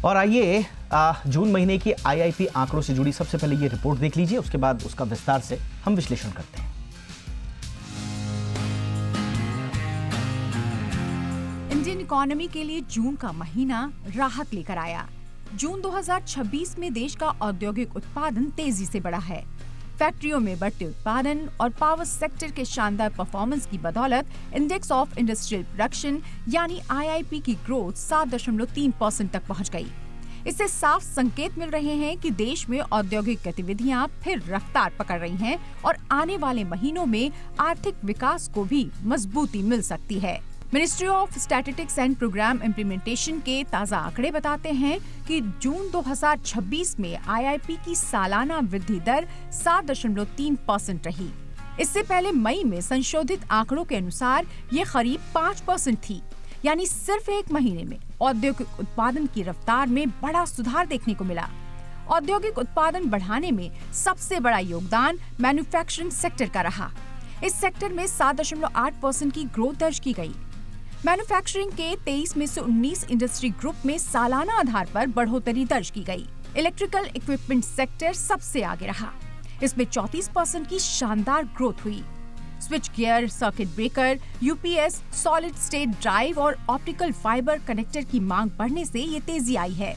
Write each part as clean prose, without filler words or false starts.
और आइए जून महीने की आईआईपी आंकड़ों से जुड़ी सबसे पहले ये रिपोर्ट देख लीजिए, उसके बाद उसका विस्तार से हम विश्लेषण करते हैं। इंडियन इकोनॉमी के लिए जून का महीना राहत लेकर आया। जून 2026 में देश का औद्योगिक उत्पादन तेजी से बढ़ा है। फैक्ट्रियों में बढ़ते उत्पादन और पावर सेक्टर के शानदार परफॉर्मेंस की बदौलत इंडेक्स ऑफ इंडस्ट्रियल प्रोडक्शन यानी आईआईपी की ग्रोथ 7.3% तक पहुंच गई। इससे साफ संकेत मिल रहे हैं कि देश में औद्योगिक गतिविधियां फिर रफ्तार पकड़ रही हैं और आने वाले महीनों में आर्थिक विकास को भी मजबूती मिल सकती है। Ministry of statistics and programme implementation के ताज़ा आंकड़े बताते हैं कि जून 2026 में आईआईपी की सालाना वृद्धि दर 7.3% रही। इससे पहले मई में संशोधित आंकड़ों के अनुसार ये करीब 5% थी। यानी सिर्फ एक महीने में औद्योगिक उत्पादन की रफ्तार में बड़ा सुधार देखने को मिला। औद्योगिक उत्पादन बढ़ाने में सबसे बड़ा योगदान मैन्युफैक्चरिंग सेक्टर का रहा। इस सेक्टर में 7.8% की ग्रोथ दर्ज की गई। मैन्युफैक्चरिंग के 23 में से 19 इंडस्ट्री ग्रुप में सालाना आधार पर बढ़ोतरी दर्ज की गई। इलेक्ट्रिकल इक्विपमेंट सेक्टर सबसे आगे रहा। इसमें 34% की शानदार ग्रोथ हुई। Switch gear, circuit breaker, UPS, solid state drive और ऑप्टिकल फाइबर कनेक्टर की मांग बढ़ने से ये तेजी आई है।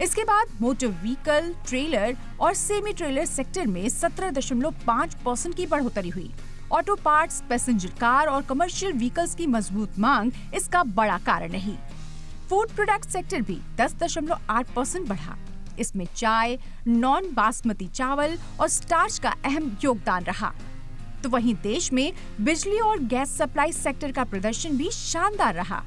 इसके बाद मोटर व्हीकल, ट्रेलर और सेमी ट्रेलर सेक्टर में 17.5% की बढ़ोतरी हुई। ऑटो पार्ट्स, पैसेंजर कार और कमर्शियल व्हीकल्स की मजबूत मांग इसका बड़ा कारण रही। फूड प्रोडक्ट सेक्टर भी 10.8% बढ़ा। इसमें चाय, नॉन बासमती चावल और स्टार्च का अहम योगदान रहा। तो वहीं देश में बिजली और गैस सप्लाई सेक्टर का प्रदर्शन भी शानदार रहा।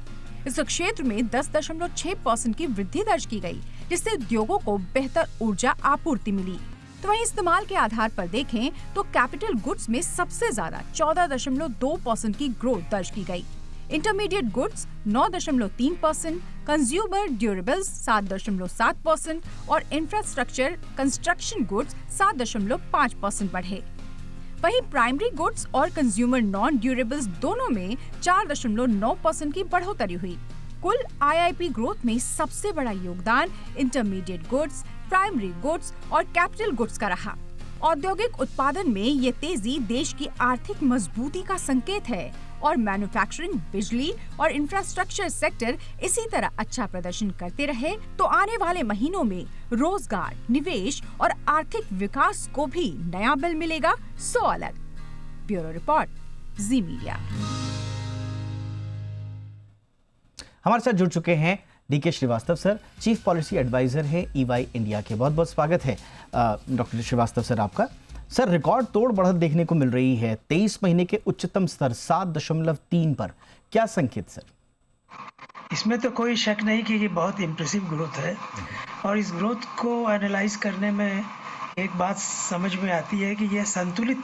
इस क्षेत्र में 10.6% की वृद्धि दर्ज की गई, जिससे उद्योगों को बेहतर ऊर्जा आपूर्ति मिली। तो वहीं इस्तेमाल के आधार पर देखें तो कैपिटल गुड्स में सबसे ज्यादा 14.2% की ग्रोथ दर्ज की गई। इंटरमीडिएट गुड्स 9.3%, कंज्यूमर ड्यूरेबल्स 7.7% और इंफ्रास्ट्रक्चर कंस्ट्रक्शन गुड्स 7.5% बढ़े। वहीं प्राइमरी गुड्स और कंज्यूमर नॉन ड्यूरेबल्स दोनों में 4.9% की बढ़ोतरी हुई। कुल आईआईपी ग्रोथ में सबसे बड़ा योगदान इंटरमीडिएट गुड्स, प्राइमरी गुड्स और कैपिटल गुड्स का रहा। औद्योगिक उत्पादन में ये तेजी देश की आर्थिक मजबूती का संकेत है और मैन्युफैक्चरिंग, बिजली और इंफ्रास्ट्रक्चर सेक्टर इसी तरह अच्छा प्रदर्शन करते रहे तो आने वाले महीनों में रोजगार, निवेश और आर्थिक विकास को भी नया बल मिलेगा। सो अलग। Bureau report, Zee media. हमारे साथ जुड़ चुके हैं DK Shrivastava sir, chief policy adviser है ईवाई इंडिया के। बहुत बहुत स्वागत है डॉक्टर श्रीवास्तव सर आपका। सर, रिकॉर्ड तोड़ बढ़त देखने को मिल रही है 23 महीने के उच्चतम स्तर 7.3 पर, क्या संकेत सर? इसमें तो कोई शक नहीं कि ये बहुत इम्प्रेसिव ग्रोथ है और इस ग्रोथ को एनालाइज करने में एक बात समझ में आती है कि यह संतुलित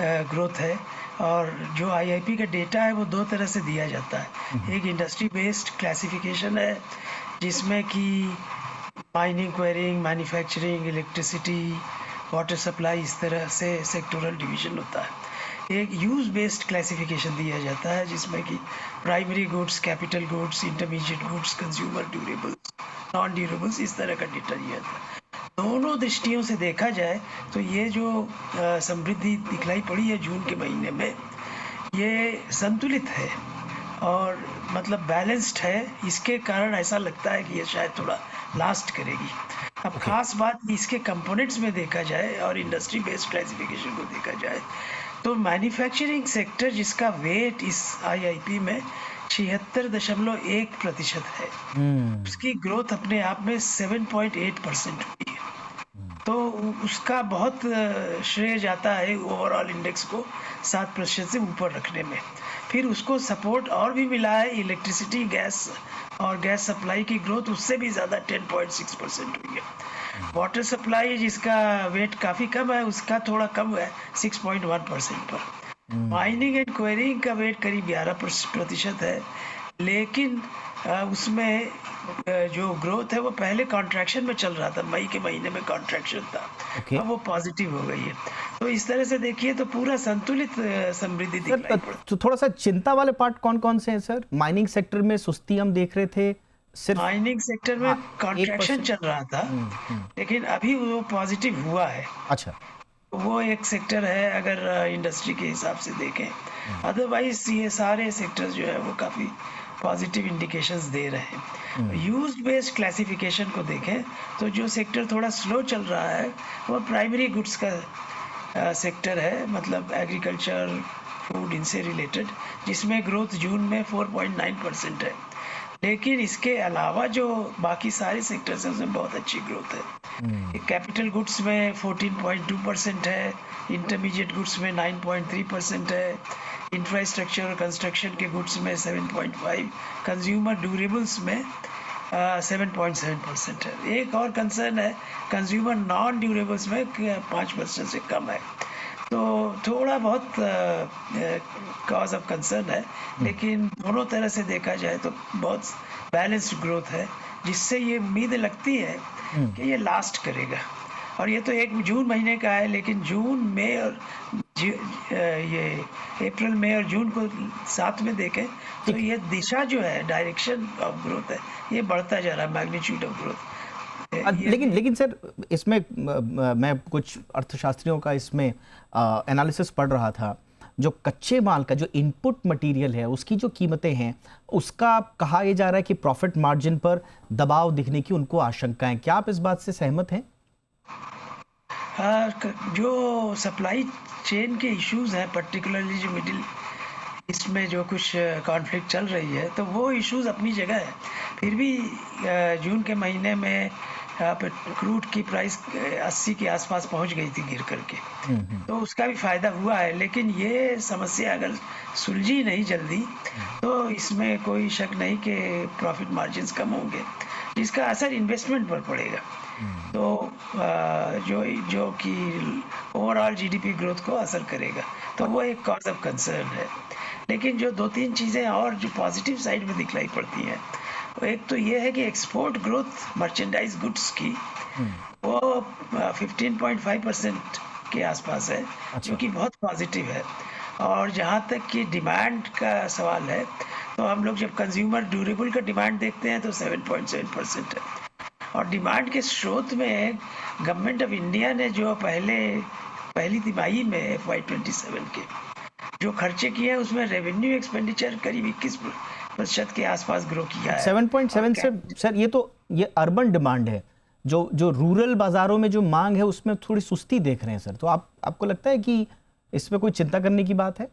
ग्रोथ है। और जो आईआईपी का डेटा है वो दो तरह से दिया जाता है। एक इंडस्ट्री बेस्ड क्लासिफिकेशन है जिसमें कि mining, quarrying, manufacturing, electricity, water supply, इस तरह से सेक्टोरल डिवीजन होता है। एक यूज बेस्ड क्लासिफिकेशन दिया जाता है जिसमें कि primary goods, capital goods, intermediate goods, consumer durables, non durables, इस तरह का डेटा दिया जाता है। दोनों दृष्टियों से देखा जाए तो ये जो समृद्धि दिखलाई पड़ी है जून के महीने में, ये संतुलित है और मतलब बैलेंस्ड है। इसके कारण ऐसा लगता है कि ये शायद थोड़ा लास्ट करेगी। अब खास बात इसके कंपोनेंट्स में देखा जाए और इंडस्ट्री बेस्ड क्लासिफिकेशन को देखा जाए तो मैन्युफैक्चरिंग सेक्टर, जिसका वेट इस आईआईपी में 76.1% है, उसकी ग्रोथ अपने आप में 7.8% हुई है। तो उसका बहुत श्रेय जाता है ओवरऑल इंडेक्स को 7% से ऊपर रखने में। फिर उसको सपोर्ट और भी मिला है इलेक्ट्रिसिटी, गैस और गैस सप्लाई की ग्रोथ उससे भी ज़्यादा 10.6% हुई है। वाटर सप्लाई, जिसका वेट काफ़ी कम है, उसका थोड़ा कम है 6.1% पर। माइनिंग एंड क्वेरिंग का वेट करीब 11% है, लेकिन उसमें जो ग्रोथ है वो पहले कॉन्ट्रैक्शन में चल रहा था, मई के महीने में कॉन्ट्रैक्शन था। अब वो पॉजिटिव हो गई है। तो इस तरह से देखिए तो पूरा संतुलित समृद्धि दिखलाई पड़ती है। तो थोड़ा सा चिंता वाले पार्ट कौन कौन से हैं सर? माइनिंग सेक्टर में सुस्ती हम देख रहे थे, सिर्फ माइनिंग सेक्टर में हाँ, कॉन्ट्रैक्शन 1%। चल रहा था, लेकिन अभी वो पॉजिटिव हुआ है। अच्छा। वो एक सेक्टर है अगर इंडस्ट्री के हिसाब से देखें। अदरवाइज ये सारे सेक्टर्स जो है वो काफ़ी पॉजिटिव इंडिकेशंस दे रहे हैं। यूज बेस्ड क्लासिफिकेशन को देखें तो जो सेक्टर थोड़ा स्लो चल रहा है वो प्राइमरी गुड्स का सेक्टर है, मतलब एग्रीकल्चर, फूड, इनसे रिलेटेड, जिसमें ग्रोथ जून में 4.9% है। लेकिन इसके अलावा जो बाकी सारे सेक्टर्स हैं उसमें बहुत अच्छी ग्रोथ है। कैपिटल गुड्स में 14.2% है, इंटरमीडिएट गुड्स में 9.3% है, इंफ्रास्ट्रक्चर और कंस्ट्रक्शन के गुड्स में 7.5, कंज्यूमर ड्यूरेबल्स में 7.7% है। एक और कंसर्न है कंज्यूमर नॉन ड्यूरेबल्स में 5% से कम है। तो थोड़ा बहुत कॉज ऑफ कंसर्न है, लेकिन दोनों तरह से देखा जाए तो बहुत बैलेंस्ड ग्रोथ है, जिससे ये उम्मीद लगती है कि ये लास्ट करेगा। और ये तो एक जून महीने का है, लेकिन जून, मई और ये अप्रैल, मई और जून को साथ में देखें तो ये दिशा जो है, डायरेक्शन ऑफ ग्रोथ है, ये बढ़ता जा रहा है, मैग्नीट्यूड ऑफ ग्रोथ। लेकिन सर इसमें मैं कुछ अर्थशास्त्रियों का इसमें एनालिसिस पढ़ रहा था। जो कच्चे माल का जो इनपुट मटेरियल है उसकी जो कीमतें हैं उसका कहा यह जा रहा है कि प्रॉफिट मार्जिन पर दबाव दिखने की उनको आशंकाएं। क्या आप इस बात से सहमत हैं? जो सप्लाई चेन के इश्यूज हैं, पर्टिकुलरली जो मिडिल इसमें जो कुछ कॉन्फ्लिक्ट चल रही है, तो वो इश्यूज अपनी जगह है। फिर भी जून के महीने में क्रूड की प्राइस 80 के आसपास पहुंच गई थी गिर करके, तो उसका भी फायदा हुआ है। लेकिन ये समस्या अगर सुलझी नहीं जल्दी तो इसमें कोई शक नहीं कि प्रॉफिट मार्जिन्स कम होंगे, जिसका असर इन्वेस्टमेंट पर पड़ेगा। तो जो कि ओवरऑल जीडीपी ग्रोथ को असर करेगा, तो वो एक कॉज ऑफ कंसर्न है। लेकिन जो 2-3 चीज़ें और जो पॉजिटिव साइड में दिखलाई पड़ती हैं, एक तो ये है कि एक्सपोर्ट ग्रोथ मर्चेंडाइज गुड्स की वो 15.5% के आसपास है, जो कि बहुत पॉजिटिव है। और जहाँ तक कि डिमांड का सवाल है, तो हम लोग जब कंज्यूमर ड्यूरेबल का डिमांड देखते हैं तो 7.7% है। और डिमांड के स्रोत में गवर्नमेंट ऑफ इंडिया ने जो पहली तिमाही में FY27 के जो खर्चे किए हैं, उसमें रेवेन्यू एक्सपेंडिचर करीब 21% के आसपास ग्रो किया है। 7.7 से सर ये अर्बन डिमांड है। जो रूरल बाजारों में जो मांग है उसमें थोड़ी सुस्ती देख रहे हैं सर। तो आपको लगता है कि इसमें कोई चिंता करने की बात है?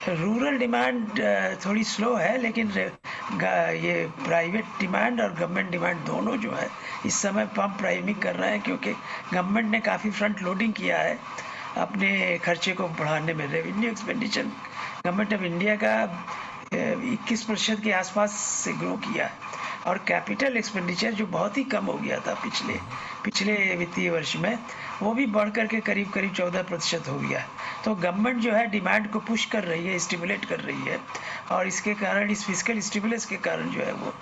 रूरल डिमांड थोड़ी स्लो है, लेकिन ये प्राइवेट डिमांड और गवर्नमेंट डिमांड दोनों जो है इस समय पंप प्राइमिंग कर रहे हैं, क्योंकि गवर्नमेंट ने काफ़ी फ्रंट लोडिंग किया है अपने खर्चे को बढ़ाने में। Revenue expenditure government of India का 21% के आसपास से ग्रो किया है, और कैपिटल एक्सपेंडिचर जो बहुत ही कम हो गया था पिछले वित्तीय वर्ष में, वो भी बढ़ करके करीब 14% हो गया। तो गवर्नमेंट जो है डिमांड को पुश कर रही है, स्टिमुलेट कर रही है, और इसके कारण, इस फिस्कल स्टिमुलस के कारण जो है वो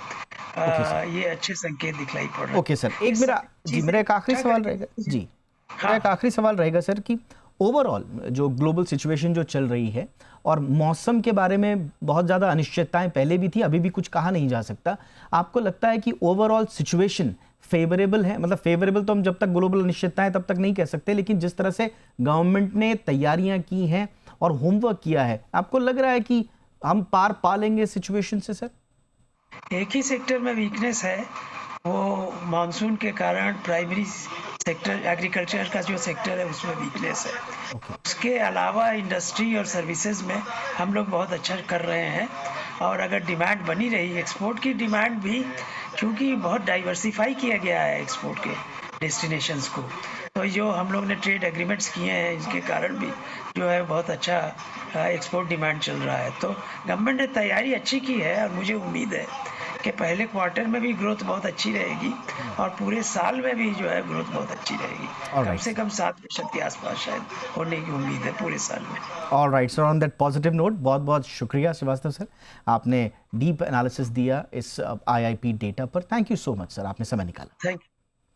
ये अच्छे संकेत दिखलाई पड़ रहे हैं। ओके सर, मेरा एक आखिरी सवाल रहेगा जी। मेरा एक आखिरी सवाल रहेगा सर कि ओवरऑल जो ग्लोबल सिचुएशन जो चल रही है, और मौसम के बारे में बहुत ज़्यादा अनिश्चितताएं पहले भी थी, अभी भी कुछ कहा नहीं जा सकता। आपको लगता है कि ओवरऑल सिचुएशन फेवरेबल है? मतलब फेवरेबल तो हम जब तक ग्लोबल अनिश्चितताएं तब तक नहीं कह सकते, लेकिन जिस तरह से गवर्नमेंट ने तैयारियां की हैं और होमवर्क किया है, आपको लग रहा है कि हम पार पा लेंगे सिचुएशन से सर? एक ही सेक्टर में वीकनेस है, वो मानसून के कारण प्राइमरी सेक्टर, एग्रीकल्चर का जो सेक्टर है उसमें वीकनेस है। उसके अलावा इंडस्ट्री और सर्विसेज में हम लोग बहुत अच्छा कर रहे हैं, और अगर डिमांड बनी रही, एक्सपोर्ट की डिमांड भी, क्योंकि बहुत डाइवर्सिफाई किया गया है एक्सपोर्ट के डेस्टिनेशंस को, तो जो हम लोग ने ट्रेड एग्रीमेंट्स किए हैं, इसके कारण भी जो है बहुत अच्छा एक्सपोर्ट डिमांड चल रहा है। तो गवर्नमेंट ने तैयारी अच्छी की है, और मुझे उम्मीद है कि पहले क्वार्टर में भी ग्रोथ बहुत अच्छी रहेगी, और पूरे साल में भी जो है ग्रोथ बहुत अच्छी रहेगी। कम से कम 7% के आसपास शायद होने की उम्मीद है पूरे साल में। Alright sir, on that positive note बहुत बहुत शुक्रिया श्रीवास्तव सर, आपने डीप एनालिसिस दिया इस IIP डेटा पर। Thank you so much sir, आपने समय निकाला। Thank you.